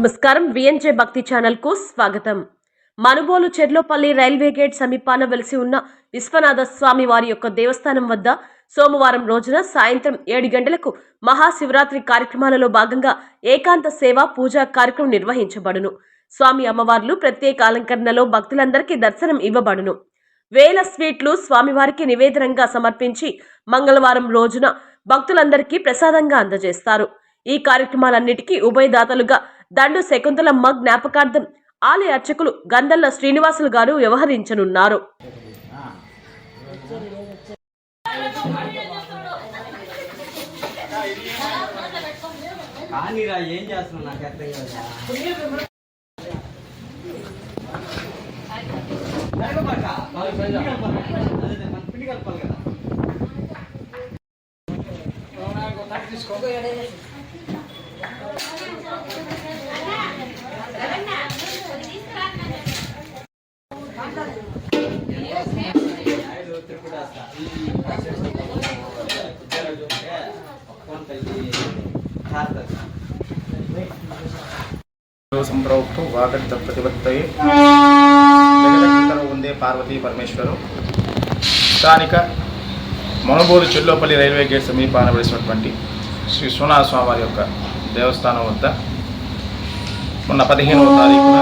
నమస్కారం విఎన్జే భక్తి ఛానల్ కు స్వాగతం. మనుబోలు చెర్లోపల్లి రైల్వే గేట్ సమీపాన వెలిసి ఉన్న విశ్వనాథ స్వామి వారి యొక్క దేవస్థానం వద్ద సోమవారం రోజున సాయంత్రం 7 గంటలకు మహాశివరాత్రి కార్యక్రమాలలో భాగంగా ఏకాంత సేవ పూజా కార్యక్రమం నిర్వహించబడును. స్వామి అమ్మవార్లు ప్రత్యేక అలంకరణలో భక్తులందరికీ దర్శనం ఇవ్వబడును. వేల స్వీట్లు స్వామివారికి నివేదనంగా సమర్పించి మంగళవారం రోజున భక్తులందరికీ ప్రసాదంగా అందజేస్తారు. ఈ కార్యక్రమాలన్నిటికీ ఉభయదాతలుగా దండు శకుంతలమ్మ జ్ఞాపకార్థం ఆలయ అర్చకులు గందల్ల శ్రీనివాసులు గారు వ్యవహరించనున్నారు. సంప్రోక్తో వాగర్త ప్రతిపత్తయే వందే పార్వతీ పరమేశ్వరం. స్థానిక మనుబోలు చెర్లోపల్లి రైల్వే గేట్ సమీపాన వెలిసినటువంటి శ్రీ విశ్వనాథ స్వామి వారి యొక్క దేవస్థానం వద్ద మొన్న 15వ తారీఖున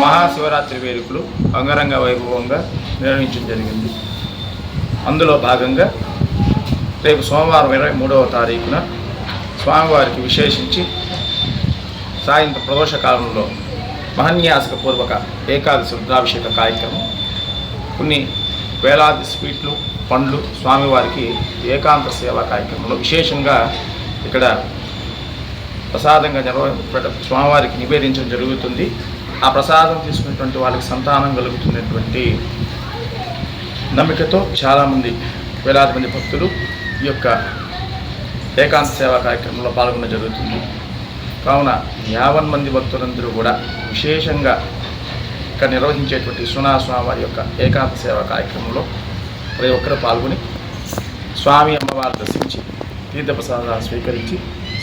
మహాశివరాత్రి వేడుకలు అంగరంగ వైభవంగా నిర్వహించడం జరిగింది. అందులో భాగంగా రేపు సోమవారం 23వ తారీఖున స్వామివారికి విశేషించి సాయంత్రం ప్రదోష కాలంలో మహన్యాసకపూర్వక ఏకాదశి రుద్రాభిషేక కార్యక్రమం, కొన్ని వేలాది స్వీట్లు పండ్లు స్వామివారికి ఏకాంత సేవా కార్యక్రమంలో విశేషంగా ఇక్కడ ప్రసాదంగా స్వామివారికి నివేదించడం జరుగుతుంది. ఆ ప్రసాదం తీసుకున్నటువంటి వాళ్ళకి సంతానం కలుగుతున్నటువంటి నమ్మికతో చాలామంది వేలాది మంది భక్తులు ఈ యొక్క ఏకాంత సేవా కార్యక్రమంలో పాల్గొనడం జరుగుతుంది. కావున 50 మంది భక్తులందరూ కూడా విశేషంగా ఇక్కడ నిర్వహించేటువంటి విశ్వనాథ స్వామి వారి యొక్క ఏకాంత సేవా కార్యక్రమంలో ప్రతి ఒక్కరూ పాల్గొని స్వామి అమ్మవారు దర్శించి తీర్థప్రసాదాలు స్వీకరించి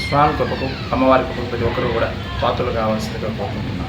స్వామి కృపకు అమ్మవారి కృపకు ప్రతి ఒక్కరూ కూడా పాత్రలు కావాల్సిందిగా కోరుకుంటున్నాను.